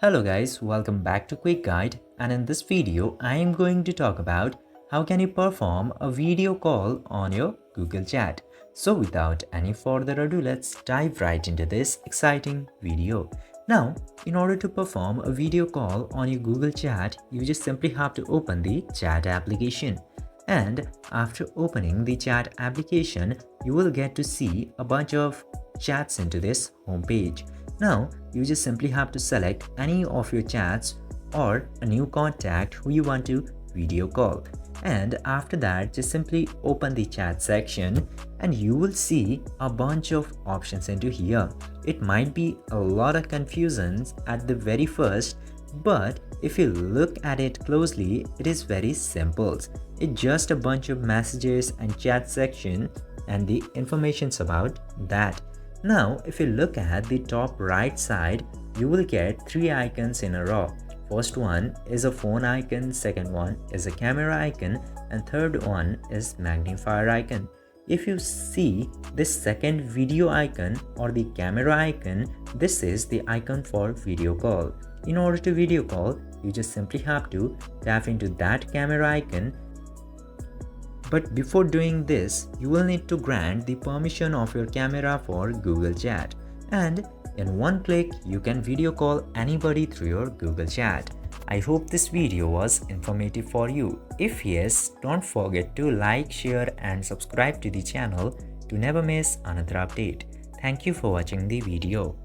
Hello guys, welcome back to Quick Guide, and in this video I am going to talk about how can you perform a video call on your Google Chat. So without any further ado, let's dive right into this exciting video. Now, in order to perform a video call on your Google Chat, you just simply have to open the chat application. And after opening the chat application, you will get to see a bunch of chats into this homepage. Now, you just simply have to select any of your chats or a new contact who you want to video call. And after that, just simply open the chat section and you will see a bunch of options into here. It might be a lot of confusions at the very first, but if you look at it closely, it is very simple. It's just a bunch of messages and chat section and the informations about that. Now, if you look at the top right side, you will get three icons in a row. First one is a phone icon, second one is a camera icon, and third one is magnifier icon. If you see this second video icon or the camera icon, this is the icon for video call. In order to video call, you just simply have to tap into that camera icon. But before doing this, you will need to grant the permission of your camera for Google Chat. And in one click, you can video call anybody through your Google Chat. I hope this video was informative for you. If yes, don't forget to like, share and subscribe to the channel to never miss another update. Thank you for watching the video.